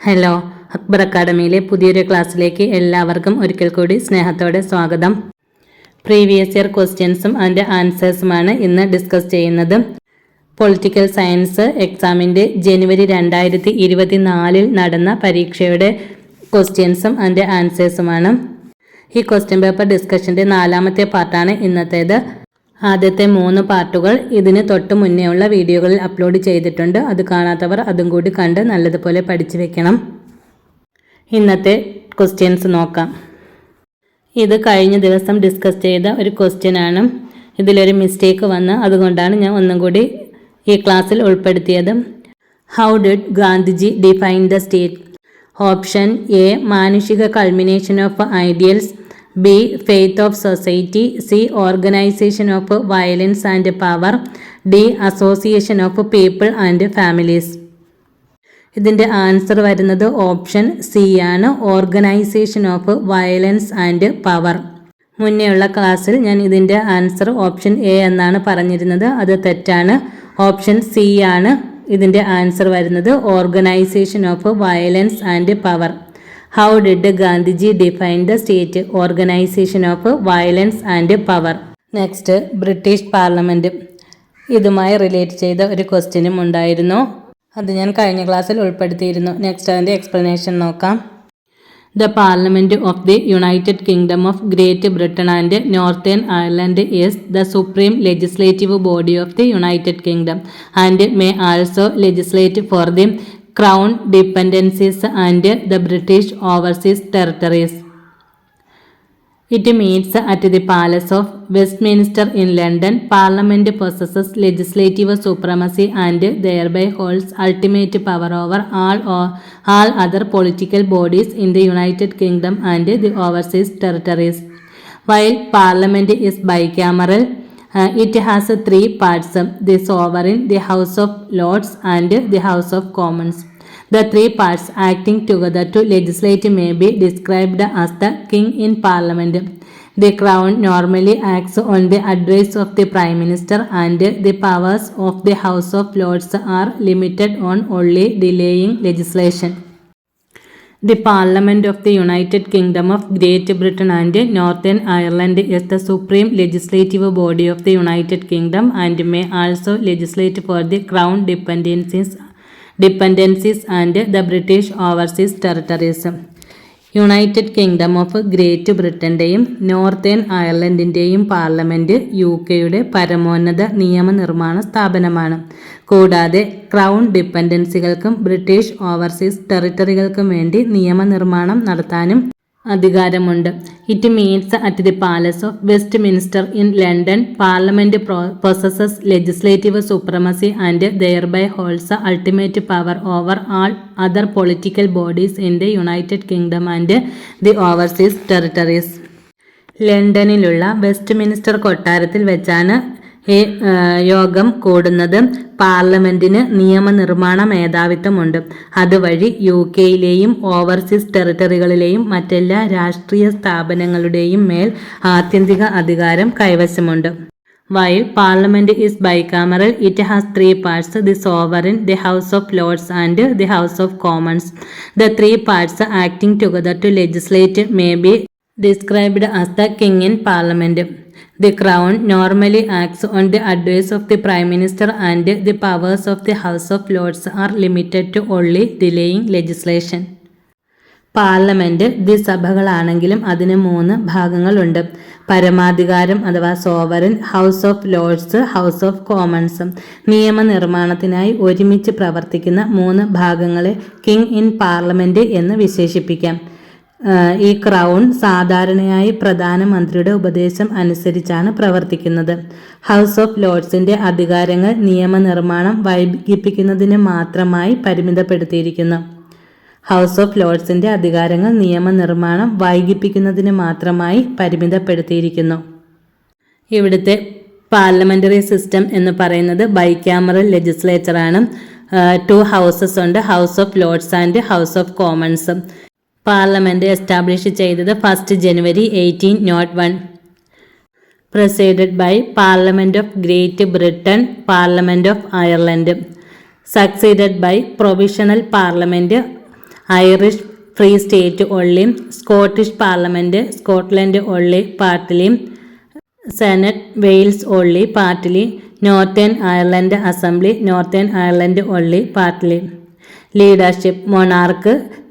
Hello, Akbar അക്കാഡമിയിലെ പുതിയൊരു ക്ലാസ്സിലേക്ക് എല്ലാവർക്കും ഒരിക്കൽ കൂടി സ്നേഹത്തോടെ സ്വാഗതം. പ്രീവിയസ് ഇയർ ക്വസ്റ്റ്യൻസും അതിൻ്റെ ആൻസേഴ്സുമാണ് ഇന്ന് ഡിസ്കസ് ചെയ്യുന്നത്. പൊളിറ്റിക്കൽ സയൻസ് എക്സാമിൻ്റെ ജനുവരി 2024 നടന്ന പരീക്ഷയുടെ ക്വസ്റ്റ്യൻസും അതിൻ്റെ ആൻസേഴ്സുമാണ്. ഈ ക്വസ്റ്റ്യൻ പേപ്പർ ഡിസ്കഷൻ്റെ 4ാമത്തെ പാർട്ടാണ് ഇന്നത്തേത്. ആദ്യത്തെ 3 പാർട്ടുകൾ ഇതിന് തൊട്ട് മുന്നേ ഉള്ള വീഡിയോകളിൽ അപ്ലോഡ് ചെയ്തിട്ടുണ്ട്. അത് കാണാത്തവർ അതും കൂടി കണ്ട് നല്ലതുപോലെ പഠിച്ചു വെക്കണം. ഇന്നത്തെ ക്വസ്റ്റ്യൻസ് നോക്കാം. ഇത് കഴിഞ്ഞ ദിവസം ഡിസ്കസ് ചെയ്ത ഒരു ക്വസ്റ്റ്യൻ ആണ്. ഇതിലൊരു മിസ്റ്റേക്ക് വന്ന് അതുകൊണ്ടാണ് ഞാൻ ഒന്നും കൂടി ഈ ക്ലാസ്സിൽ ഉൾപ്പെടുത്തിയത്. How did Gandhiji define the state? Option A മാനുഷിക culmination of ideals, B. Faith of society, C. Organization of violence and power, D. Association of people and families. ഇതിൻ്റെ ആൻസർ വരുന്നത് ഓപ്ഷൻ സി ആണ്, organisation of violence and power. മുന്നേയുള്ള ക്ലാസ്സിൽ ഞാൻ ഇതിൻ്റെ answer option A എന്നാണ് പറഞ്ഞിരുന്നത്. അത് തെറ്റാണ്. ഓപ്ഷൻ സി ആണ് ഇതിൻ്റെ ആൻസർ വരുന്നത്, organisation of violence and power. How did Gandhiji define the state? Organization of violence and power. Next, British parliament. ഇതുമായി റിലേറ്റ് ചെയ്ത ഒരു ക്വസ്റ്റ്യനും ഉണ്ടായിരുന്നു. അത് ഞാൻ കഴിഞ്ഞ ക്ലാസ്സിൽ ഉൾപ്പെടുത്തിയിരുന്നു. നെക്സ്റ്റ് അതിൻ്റെ എക്സ്പ്ലനേഷൻ നോക്കാം. The Parliament of the United Kingdom of Great Britain and Northern Ireland is the supreme legislative body of the United Kingdom and may also legislate for the Crown dependencies and the British overseas territories. It meets at the Palace of Westminster in London. Parliament possesses legislative supremacy and thereby holds ultimate power over all other political bodies in the United Kingdom and the overseas territories. While Parliament is bicameral, it has 3 parts: the Sovereign, the House of Lords and the House of Commons. The 3 parts acting together to legislate may be described as the King in Parliament. The Crown normally acts on the advice of the Prime Minister and the powers of the House of Lords are limited on only delaying legislation. The Parliament of the United Kingdom of Great Britain and Northern Ireland is the supreme legislative body of the United Kingdom and may also legislate for the Crown dependencies and the British overseas territories. United Kingdom of Great ബ്രിട്ടൻ്റെയും Northern അയർലൻഡിൻ്റെയും parliament UK-യുടെ പരമോന്നത നിയമനിർമ്മാണ സ്ഥാപനമാണ്. കൂടാതെ crown ഡിപ്പെൻഡൻസികൾക്കും British overseas ടെറിട്ടറികൾക്കും വേണ്ടി നിയമനിർമ്മാണം നടത്താനും അധികാരമുണ്ട്. It meets at the Palace of Westminster in London. Parliament possesses legislative supremacy and thereby holds ultimate power over all other political bodies in the United Kingdom and the overseas territories. ലണ്ടനിലുള്ള Westminster കൊട്ടാരത്തിൽ വെച്ചാണ് ഈ യോഗം കൂടുന്നത്. പാർലമെൻറ്റിന് നിയമനിർമ്മാണ മേധാവിത്വമുണ്ട്. അതുവഴി UK-യിലെയും overseas ടെറിട്ടറികളിലെയും മറ്റെല്ലാ രാഷ്ട്രീയ സ്ഥാപനങ്ങളുടെയും മേൽ ആത്യന്തിക അധികാരം കൈവശമുണ്ട്. While Parliament is bicameral, it has 3 parts: the Sovereign, the House of Lords and the House of Commons. The 3 parts acting together to legislate may be described as the King in Parliament. The Crown normally acts on the advice of the Prime Minister and the powers of the House of Lords are limited to only delaying legislation. Parliament ദ്വിസഭകളാണെങ്കിലും അതിന് 3 ഭാഗങ്ങളുണ്ട്: പരമാധികാരം അഥവാ sovereign, House of Lords, House of Commons. നിയമനിർമ്മാണത്തിനായി ഒരുമിച്ച് പ്രവർത്തിക്കുന്ന 3 ഭാഗങ്ങളെ king in parliament എന്ന് വിശേഷിപ്പിക്കാം. ഈ ക്രൗൺ സാധാരണയായി പ്രധാനമന്ത്രിയുടെ ഉപദേശം അനുസരിച്ചാണ് പ്രവർത്തിക്കുന്നത്. ഹൗസ് ഓഫ് ലോർഡ്സിൻ്റെ അധികാരങ്ങൾ നിയമനിർമ്മാണം വൈകിപ്പിക്കുന്നതിന് മാത്രമായി പരിമിതപ്പെടുത്തിയിരിക്കുന്നു. ഹൗസ് ഓഫ് ലോർഡ്സിൻ്റെ അധികാരങ്ങൾ നിയമനിർമ്മാണം വൈകിപ്പിക്കുന്നതിന് മാത്രമായി പരിമിതപ്പെടുത്തിയിരിക്കുന്നു. ഇവിടുത്തെ പാർലമെൻ്ററി സിസ്റ്റം എന്ന് പറയുന്നത് ബൈക്യാമറൽ ലെജിസ്ലേച്ചറാണ്. 2 ഹൗസസ് ഉണ്ട്, House of Lords and House of Commons. Parliament establish ചെയ്തത് 1 ജനുവരി 1801. Presided by parliament of Great Britain, parliament of Ireland. Succeeded by provisional parliament Irish Free State only, Scottish Parliament, Scotland only partly, Senate Wales only partly, Northern Ireland Assembly, Northern Ireland only partly. Leadership Monarch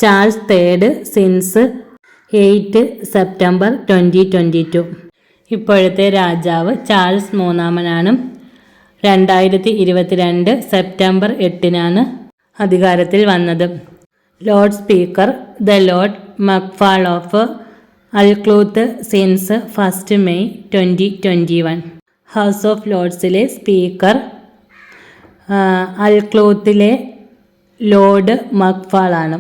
Charles III since 8 September 2022. ഇപ്പോഴത്തെ രാജാവ് Charles മൂന്നാമനാണ്. 2022 September 8 അധികാരത്തിൽ വന്നത്. Lord speaker the lord McFall of Alcluith since 1 May 2021. House of ലോർഡ്സിലെ speaker അൽക്ലൂത്തിലെ lord മക്ഫാളാണ്.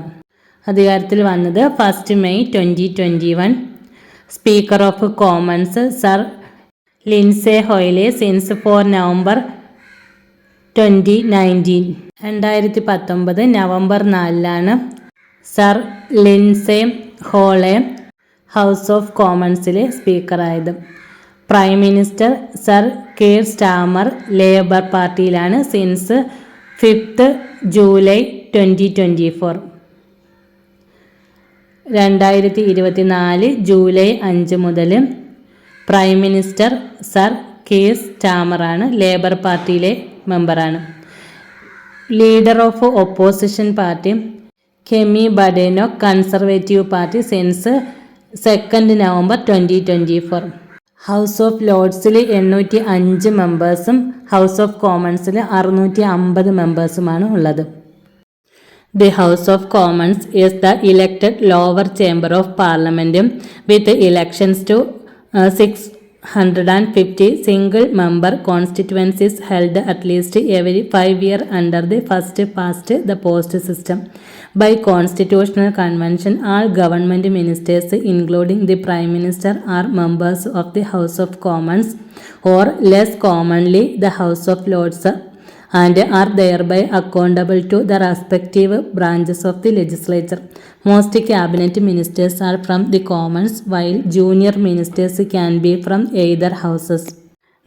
അധികാരത്തിൽ വന്നത് 1 May 2021. Speaker of commons sir Lindsay Hoyle since 4 November 2019. 2019 November 4 sir Lindsay Hoyle house of കോമൺസിലെ സ്പീക്കറായത്. Prime minister sir Keir Starmer labour പാർട്ടിയിലാണ് since 5 July 2024. 2024 July 5 മുതൽ prime minister sir Keir സ്റ്റാമറാണ്, ലേബർ പാർട്ടിയിലെ മെമ്പറാണ്. Leader of opposition party Kemi Badenoch Conservative party since 2 November 2024. House of ലോർഡ്സിൽ 805 മെമ്പേഴ്സും House of കോമൺസിൽ 650 മെമ്പേഴ്സുമാണ് ഉള്ളത്. The House of Commons is the elected lower chamber of Parliament with elections to 650 single-member constituencies held at least every 5 years under the first past the post system. By constitutional convention, all government ministers, including the Prime Minister, are members of the House of Commons, or less commonly the House of Lords, and are thereby accountable to the respective branches of the legislature. Most cabinet ministers are from the Commons, while junior ministers can be from either houses.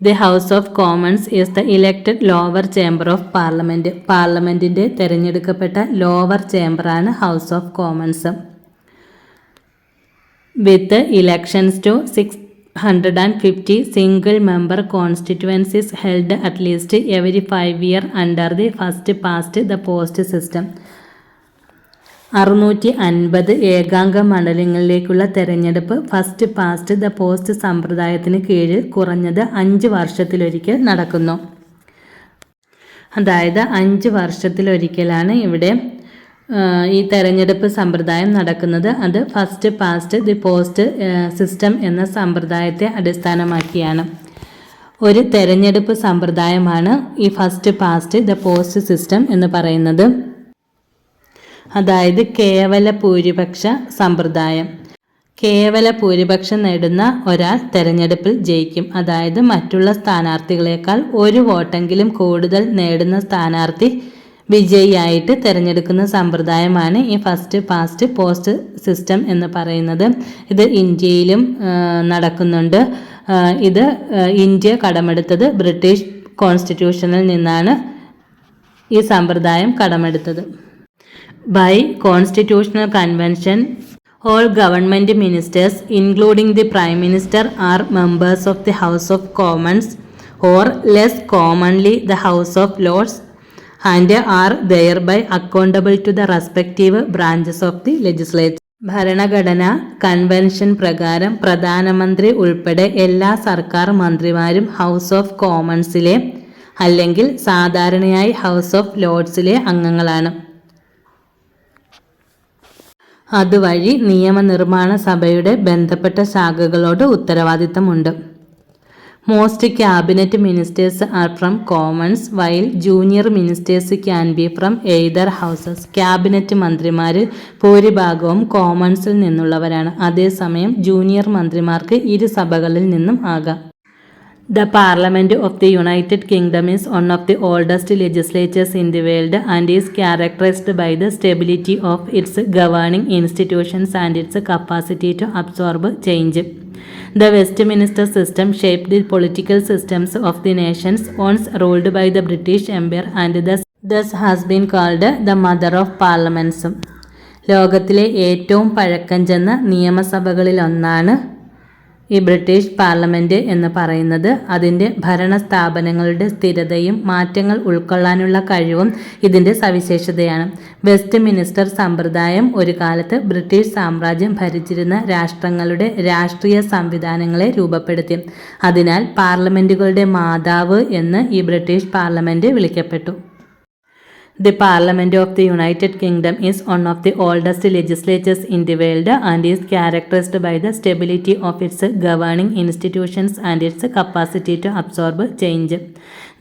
The House of Commons is the elected lower chamber of Parliament. പാർലമെന്റിന്റെ തെരഞ്ഞെടുക്കപ്പെട്ട lower ചേംബറാണ് House of Commons. With elections to 650 single-member constituencies held at least every 5 years under the first past the post system. 650 ഏകാംഗ മണ്ഡലങ്ങളിലേക്കുള്ള തെരഞ്ഞെടുപ്പ് first past the post സമ്പ്രദായത്തിന് കീഴിൽ കുറഞ്ഞത് 5 വർഷത്തിലൊരിക്കൽ നടക്കുന്നു. അതായത് 5 വർഷത്തിലൊരിക്കലാണ് ഇവിടെ ഈ തെരഞ്ഞെടുപ്പ് സമ്പ്രദായം നടക്കുന്നത്. അത് first past the post system എന്ന സമ്പ്രദായത്തെ അടിസ്ഥാനമാക്കിയാണ്. ഒരു തെരഞ്ഞെടുപ്പ് സമ്പ്രദായമാണ് ഈ first past the post system എന്ന് പറയുന്നത്. അതായത് കേവല ഭൂരിപക്ഷ സമ്പ്രദായം. കേവല ഭൂരിപക്ഷം നേടുന്ന ഒരാൾ തെരഞ്ഞെടുപ്പിൽ ജയിക്കും. അതായത് മറ്റുള്ള സ്ഥാനാർത്ഥികളെക്കാൾ 1 വോട്ടെങ്കിലും കൂടുതൽ നേടുന്ന സ്ഥാനാർത്ഥി വിജയിയായിട്ട് തിരഞ്ഞെടുക്കുന്ന സമ്പ്രദായമാണ് ഈ ഫസ്റ്റ് പാസ്റ്റ് പോസ്റ്റ് സിസ്റ്റം എന്ന് പറയുന്നത്. ഇത് ഇന്ത്യയിലും നടക്കുന്നുണ്ട്. ഇത് ഇന്ത്യ കടമെടുത്തത് ബ്രിട്ടീഷ് കോൺസ്റ്റിറ്റ്യൂഷനിൽ നിന്നാണ് ഈ സമ്പ്രദായം കടമെടുത്തത്. By constitutional convention, all government ministers, including the Prime Minister, are members of the House of Commons, or less commonly the House of Lords, and are thereby accountable to the respective branches of the legislature. ഭരണഘടന convention പ്രകാരം പ്രധാനമന്ത്രി ഉൾപ്പെടെ എല്ലാ സർക്കാർ മന്ത്രിമാരും house of കോമൺസിലെ അല്ലെങ്കിൽ സാധാരണയായി house of ലോർഡ്സിലെ അംഗങ്ങളാണ്. അതുവഴി നിയമനിർമ്മാണ സഭയുടെ ബന്ധപ്പെട്ട ശാഖകളോട് ഉത്തരവാദിത്തമുണ്ട്. Most cabinet ministers are from Commons, while junior ministers can be from either houses. Cabinet മന്ത്രിമാർ ഭൂരിഭാഗവും കോമൺസിൽ നിന്നുള്ളവരാണ്. അതേസമയം ജൂനിയർ മന്ത്രിമാർക്ക് 2 സഭകളിൽ നിന്നും ആകാം. The Parliament of the United Kingdom is one of the oldest legislatures in the world and is characterized by the stability of its governing institutions and its capacity to absorb change. The Westminster system shaped the political systems of the nations once ruled by the British Empire and thus has been called the mother of parliaments. ലോകത്തിലെ ഏറ്റവും പഴക്കം ചെന്ന നിയമസഭകളിലൊന്നാണ് ഈ British parliament എന്ന് പറയുന്നത്. അതിൻ്റെ ഭരണ സ്ഥാപനങ്ങളുടെ സ്ഥിരതയും മാറ്റങ്ങൾ ഉൾക്കൊള്ളാനുള്ള കഴിവും ഇതിൻ്റെ സവിശേഷതയാണ്. വെസ്റ്റ് മിനിസ്റ്റർ സമ്പ്രദായം ഒരു കാലത്ത് ബ്രിട്ടീഷ് സാമ്രാജ്യം ഭരിച്ചിരുന്ന രാഷ്ട്രങ്ങളുടെ രാഷ്ട്രീയ സംവിധാനങ്ങളെ രൂപപ്പെടുത്തി. അതിനാൽ പാർലമെൻറ്റുകളുടെ മാതാവ് എന്ന് ഈ ബ്രിട്ടീഷ് പാർലമെൻറ്റ് വിളിക്കപ്പെട്ടു. The Parliament of the United Kingdom is one of the oldest legislatures in the world and is characterized by the stability of its governing institutions and its capacity to absorb change.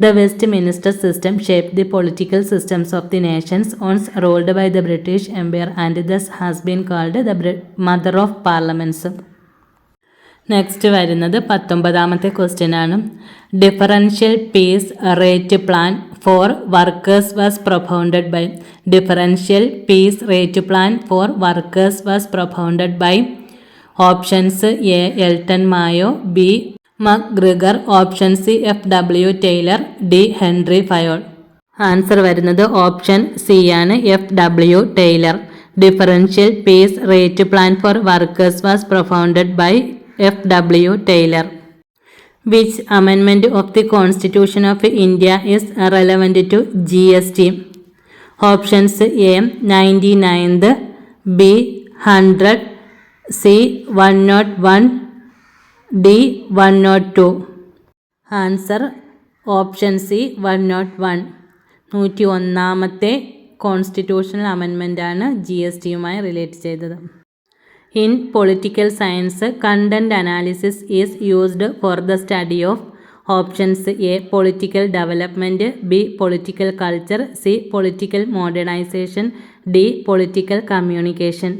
The Westminster system shaped the political systems of the nations once ruled by the British Empire and thus has been called the Mother of Parliaments. Next വരുന്നത് 19ാമത്തെ question ആണ്. Differential piece rate plan for workers was propounded by. Differential piece rate plan for workers was propounded by. Options A Elton Mayo, B McGregor, option C FW Taylor, D Henri Fayol. Answer വരുന്നത് option C ആണ്, FW Taylor. Differential piece rate plan for workers was propounded by FW Taylor. Which amendment of the Constitution of India is relevant to GST? Options A 99th, B 100, C 101, D 102. Answer option C 101. 101ാമത്തെ constitutional അമെൻമെൻ്റ് ആണ് GST-യുമായി relate ചെയ്തത്. In political science, content analysis is used for the study of options A political development, B political culture, C political modernization, D political communication.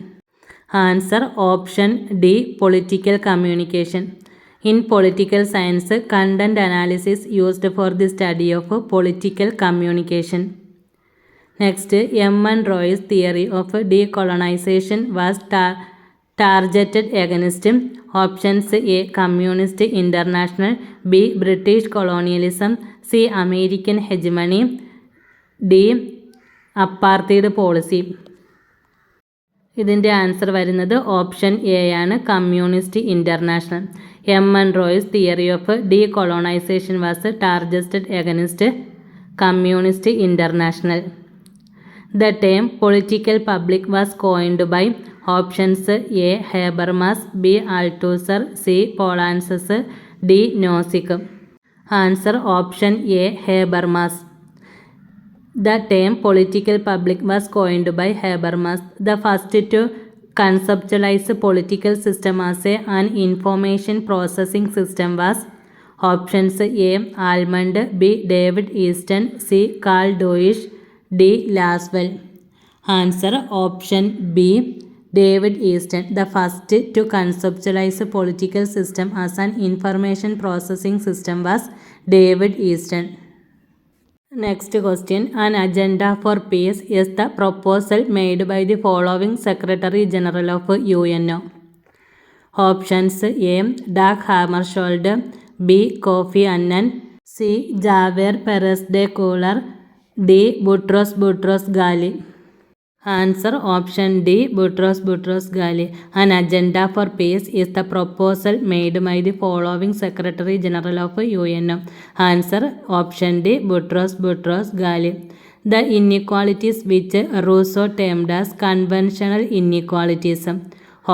Answer option D political communication. In political science, content analysis used for the study of political communication. Next, M.N. Roy's theory of decolonization was targeted against options A communist international, B British colonialism, C American hegemony, D apartheid policy. ഇതിൻ്റെ answer വരുന്നത് option A ആണ്, communist international. M.N. Roy's theory of decolonization was targeted against communist international. The term political public was coined by options A Habermas, B Althusser, C Polanczes, D Nozick. Answer option A Habermas. The term political public was coined by Habermas. The first to conceptualize political system as an information processing system was options A Almond, B David Easton, C Carl Deutsch, D Laswell. Answer option B David Easton. The first to conceptualize a political system as an information processing system was David Easton. Next question. An agenda for peace is the proposal made by the following Secretary General of UNO. Options A Dag Hammarskjöld, B Kofi Annan, C Javier Perez de Cuellar, D Boutros Ghali. Answer option D Boutros Ghali. An agenda for peace is the proposal made by the following Secretary General of UNO. Answer option D Boutros Ghali. The inequalities which Rousseau termed as conventional inequalities.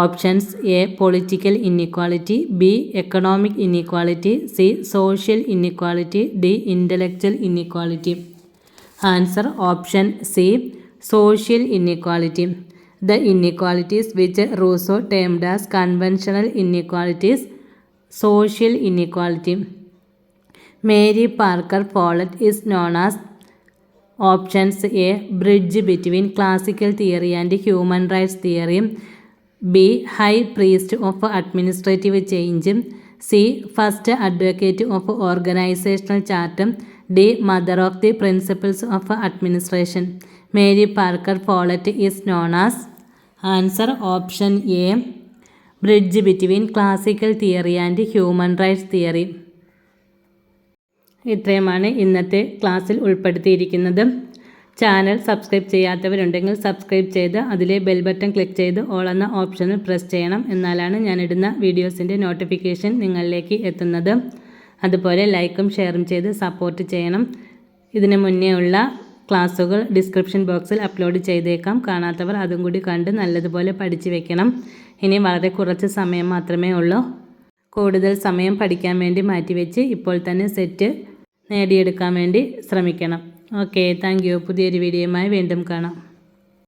Options A political inequality, B economic inequality, C social inequality, D intellectual inequality. Answer option C social inequality. The inequalities which Rousseau termed as conventional inequalities, social inequality. Mary Parker Follett is known as options A bridge between classical theory and human rights theory, B high priest of administrative change, C first advocate of organizational chart, D mother of the principles of administration. Mary Parker Follett is known as answer option A bridge between classical theory and human rights theory. ഇത്രയുമാണ് ഇന്നത്തെ ക്ലാസ്സിൽ ഉൾപ്പെടുത്തിയിരിക്കുന്നത്. Channel subscribe ചെയ്യാത്തവരുണ്ടെങ്കിൽ subscribe ചെയ്ത് അതിലെ bell button click ചെയ്ത് all എന്ന ഓപ്ഷനിൽ പ്രസ് ചെയ്യണം. എന്നാലാണ് ഞാനിടുന്ന വീഡിയോസിൻ്റെ നോട്ടിഫിക്കേഷൻ നിങ്ങളിലേക്ക് എത്തുന്നത്. അതുപോലെ ലൈക്കും ഷെയറും ചെയ്ത് സപ്പോർട്ട് ചെയ്യണം. ഇതിന് മുന്നേ ഉള്ള ക്ലാസ്സുകൾ ഡിസ്ക്രിപ്ഷൻ ബോക്സിൽ അപ്ലോഡ് ചെയ്തേക്കാം. കാണാത്തവർ അതും കൂടി കണ്ട് നല്ലതുപോലെ പഠിച്ചു വെക്കണം. ഇനി വളരെ കുറച്ച് സമയം മാത്രമേ ഉള്ളൂ. കൂടുതൽ സമയം പഠിക്കാൻ വേണ്ടി മാറ്റിവെച്ച് ഇപ്പോൾ തന്നെ സെറ്റ് നേടിയെടുക്കാൻ വേണ്ടി ശ്രമിക്കണം. Okay, thank you. പുതിയൊരു വീഡിയോയുമായി വീണ്ടും കാണാം.